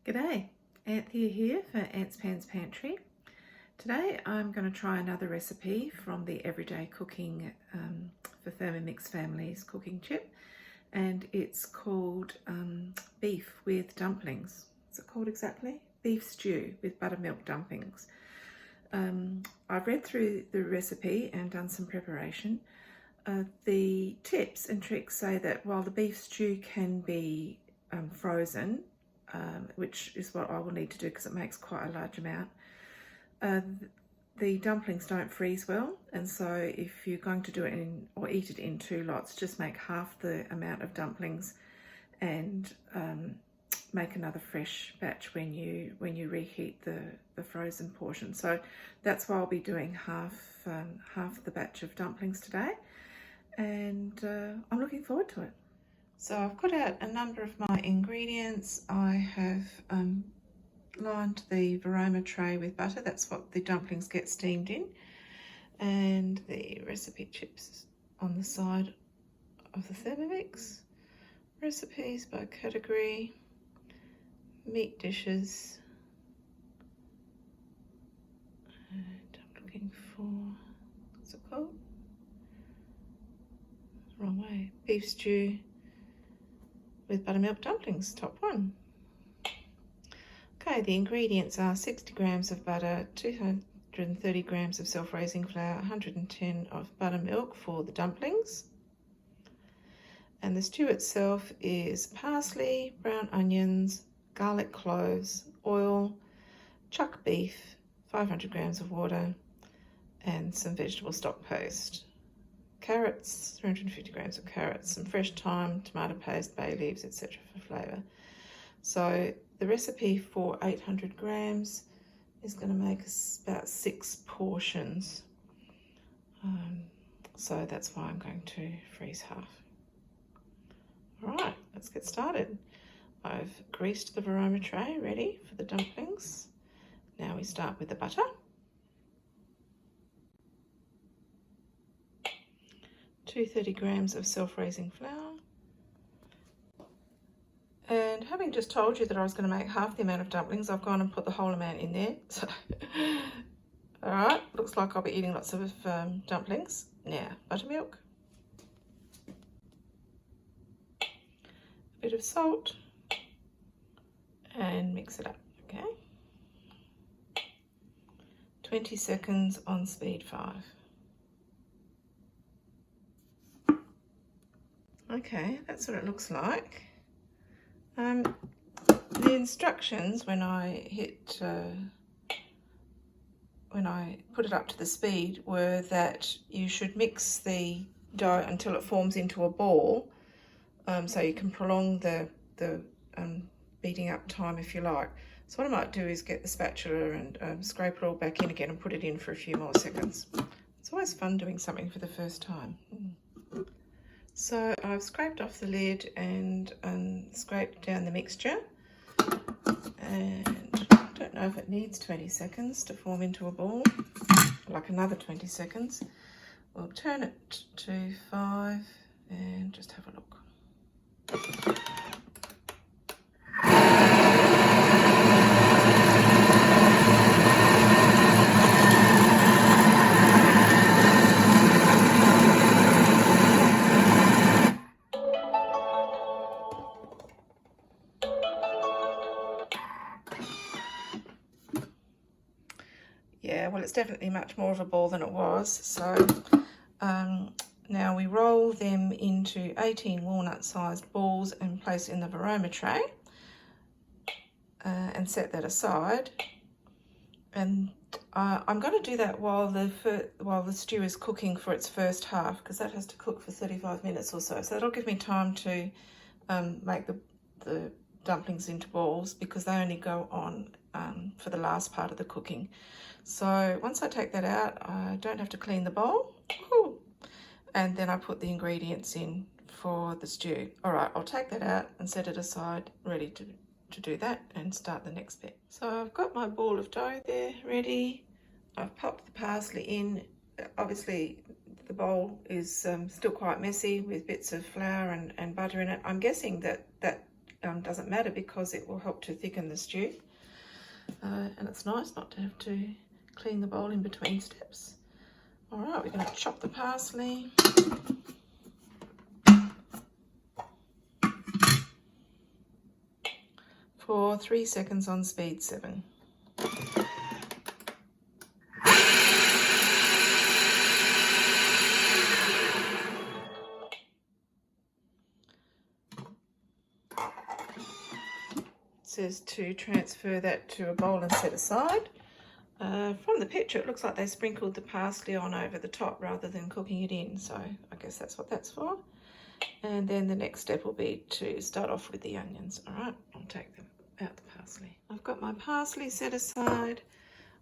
G'day, Anthea here for Ant's Pans Pantry. Today I'm going to try another recipe from the Everyday Cooking for Thermomix Families cooking chip, and it's called beef with dumplings. What's it called exactly? Beef stew with buttermilk dumplings. I've read through the recipe and done some preparation. The tips and tricks say that while the beef stew can be frozen, which is what I will need to do because it makes quite a large amount, the dumplings don't freeze well, and so if you're going to do it in or eat it in two lots, just make half the amount of dumplings and make another fresh batch when you reheat the frozen portion. So that's why I'll be doing half the batch of dumplings today, and I'm looking forward to it. So I've got out a number of my ingredients. I have lined the varoma tray with butter. That's what the dumplings get steamed in. And the recipe chips on the side of the Thermomix. Recipes by category. Meat dishes. And I'm looking for, what's it called? Wrong way. Beef stew with buttermilk dumplings, top one. Okay, the ingredients are 60 grams of butter, 230 grams of self-raising flour, 110 of buttermilk for the dumplings. And the stew itself is parsley, brown onions, garlic cloves, oil, chuck beef, 500 grams of water, and some vegetable stock paste. Carrots, 350 grams of carrots, some fresh thyme, tomato paste, bay leaves, etc. for flavour. So the recipe for 800 grams is going to make us about 6 portions. So that's why I'm going to freeze half. Alright, let's get started. I've greased the varoma tray ready for the dumplings. Now we start with the butter. 230 grams of self-raising flour. And having just told you that I was going to make half the amount of dumplings, I've gone and put the whole amount in there. So, alright, looks like I'll be eating lots of dumplings. Now, buttermilk. A bit of salt. And mix it up, okay? 20 seconds on speed 5. Okay, that's what it looks like. The instructions when I put it up to the speed were that you should mix the dough until it forms into a ball, so you can prolong the beating up time if you like. So what I might do is get the spatula and scrape it all back in again and put it in for a few more seconds. It's always fun doing something for the first time. So I've scraped off the lid and scraped down the mixture, and I don't know if it needs 20 seconds to form into a ball, like another 20 seconds. We'll turn it to 5 and just have a look. Yeah, well, it's definitely much more of a ball than it was. So now we roll them into 18 walnut-sized balls and place in the varoma tray and set that aside. And I'm going to do that while the stew is cooking for its first half, because that has to cook for 35 minutes or so. So that'll give me time to make the dumplings into balls, because they only go on for the last part of the cooking. So once I take that out, I don't have to clean the bowl. Woo! And then I put the ingredients in for the stew. All right, I'll take that out and set it aside, ready to do that and start the next bit. So I've got my ball of dough there ready. I've popped the parsley in. Obviously the bowl is still quite messy with bits of flour and butter in it. I'm guessing that doesn't matter because it will help to thicken the stew. And it's nice not to have to clean the bowl in between steps. All right, we're going to chop the parsley. For 3 seconds on speed 7. Says to transfer that to a bowl and set aside. From the picture it looks like they sprinkled the parsley on over the top rather than cooking it in, so I guess that's what that's for. And then the next step will be to start off with the onions. All right, I'll take them out the parsley. I've got my parsley set aside.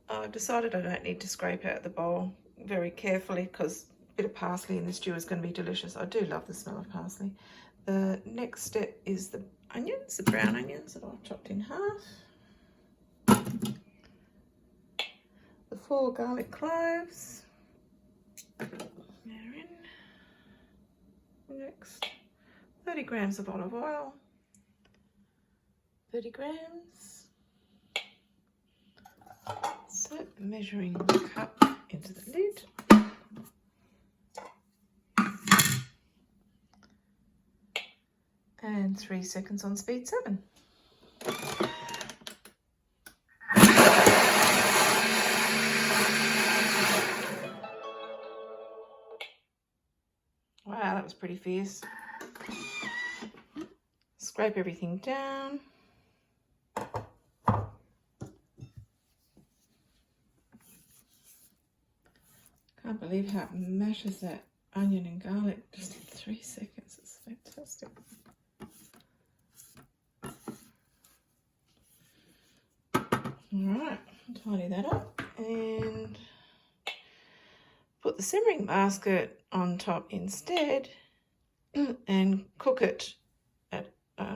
I've decided I don't need to scrape out the bowl very carefully because a bit of parsley in the stew is going to be delicious. I do love the smell of parsley. The next step is the onions, the brown onions that I've chopped in half. The 4 garlic cloves. They're in. Next, 30 grams of olive oil. 30 grams. Set the measuring cup into the lid. And 3 seconds on speed 7. Wow, that was pretty fierce. Scrape everything down. Can't believe how it mashes that onion and garlic just in 3 seconds. It's fantastic. Alright, tidy that up and put the simmering basket on top instead and cook it at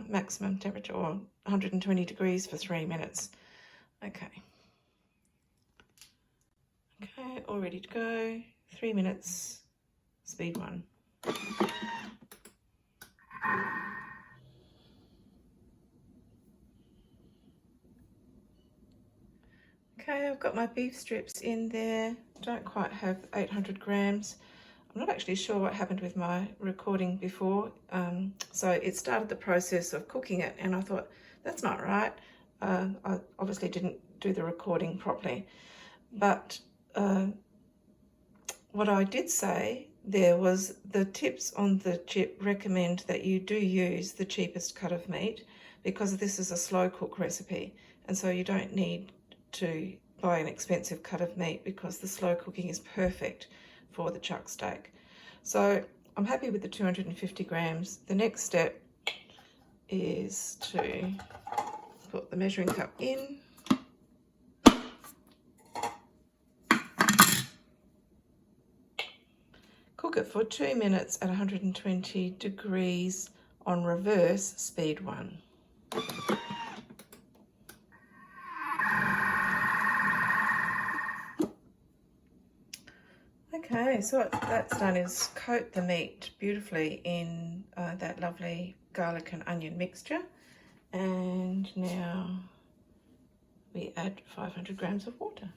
maximum temperature, or 120 degrees for 3 minutes. Okay, all ready to go. 3 minutes, speed 1. Okay, I've got my beef strips in there. Don't quite have 800 grams. I'm not actually sure what happened with my recording before. So it started the process of cooking it and I thought, that's not right. I obviously didn't do the recording properly. But what I did say there was the tips on the chip recommend that you do use the cheapest cut of meat because this is a slow cook recipe. And so you don't need to buy an expensive cut of meat because the slow cooking is perfect for the chuck steak. So I'm happy with the 250 grams. The next step is to put the measuring cup in. Cook it for 2 minutes at 120 degrees on reverse speed 1. Okay, so what that's done is coat the meat beautifully in that lovely garlic and onion mixture. And now we add 500 grams of water.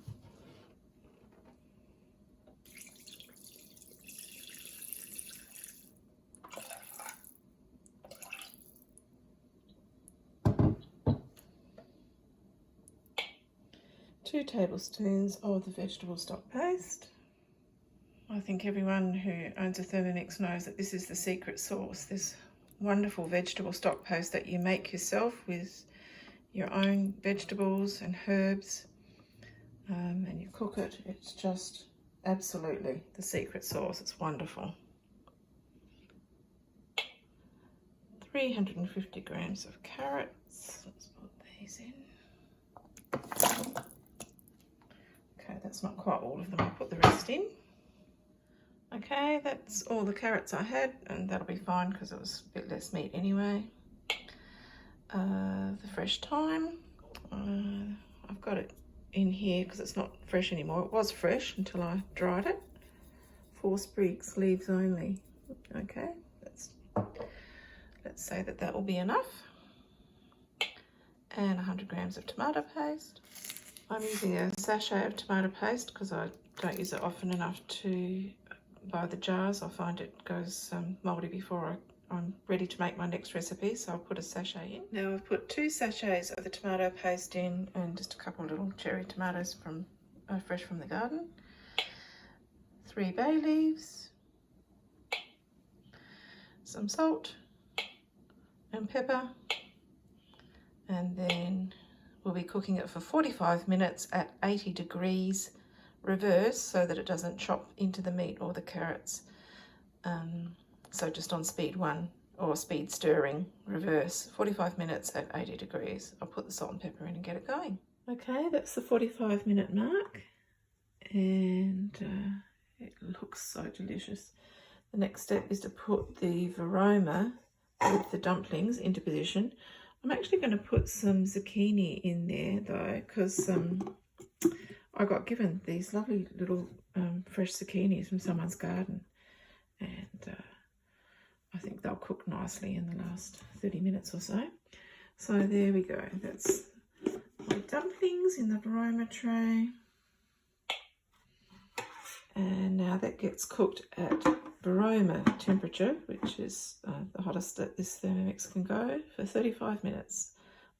Two tablespoons of the vegetable stock paste. I think everyone who owns a Thermomix knows that this is the secret sauce, this wonderful vegetable stock paste that you make yourself with your own vegetables and herbs, and you cook it. It's just absolutely the secret sauce. It's wonderful. 350 grams of carrots. Let's put these in. Okay, that's not quite all of them. I'll put the rest in. Okay, that's all the carrots I had, and that'll be fine because it was a bit less meat anyway. The fresh thyme, I've got it in here because it's not fresh anymore. It was fresh until I dried it. 4 sprigs, leaves only. Okay, let's say that will be enough. and 100 grams of tomato paste. I'm using a sachet of tomato paste because I don't use it often enough to buy the jars. I find it goes mouldy before I'm ready to make my next recipe, so I'll put a sachet in. Now I've put 2 sachets of the tomato paste in and just a couple of little cherry tomatoes from fresh from the garden. 3 bay leaves, some salt and pepper, and then we'll be cooking it for 45 minutes at 80 degrees reverse so that it doesn't chop into the meat or the carrots. So just on speed 1 or speed stirring reverse, 45 minutes at 80 degrees. I'll put the salt and pepper in and get it going. Okay, that's the 45-minute mark, and it looks so delicious. The next step is to put the varoma with the dumplings into position. I'm actually going to put some zucchini in there though, because I got given these lovely little fresh zucchinis from someone's garden, and I think they'll cook nicely in the last 30 minutes or so. So there we go. That's my dumplings in the varoma tray. And now that gets cooked at varoma temperature, which is the hottest that this Thermomix can go, for 35 minutes.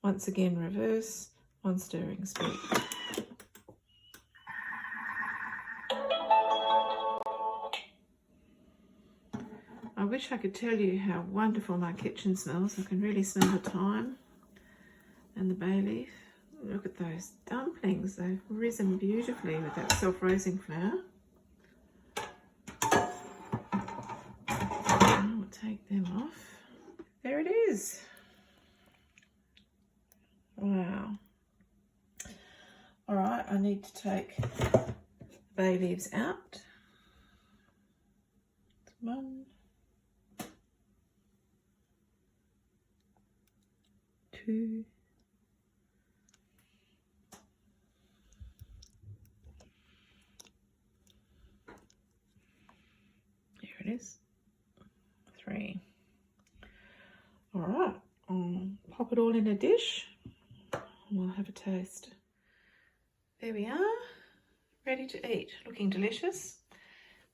Once again, reverse, 1 stirring speed. I wish I could tell you how wonderful my kitchen smells. I can really smell the thyme and the bay leaf. Look at those dumplings. They've risen beautifully with that self-raising flour. I'll take them off. There it is. Wow. All right, I need to take bay leaves out. 1, 2, here it is, 3. All right, pop it all in a dish and we'll have a taste. There we are, ready to eat, looking delicious.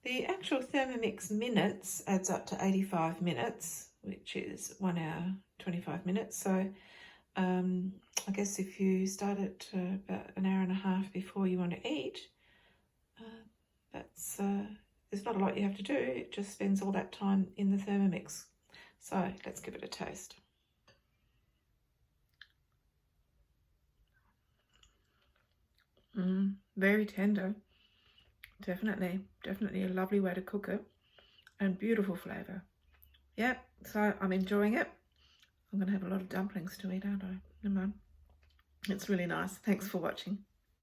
The actual Thermomix minutes adds up to 85 minutes, which is 1 hour 25 minutes. So I guess if you start at about 1.5 hours before you want to eat, there's not a lot you have to do. It just spends all that time in the Thermomix. So let's give it a taste. Very tender. Definitely a lovely way to cook it, and beautiful flavour. Yep, so I'm enjoying it. I'm going to have a lot of dumplings to eat, aren't I? Never mind. It's really nice. Thanks for watching.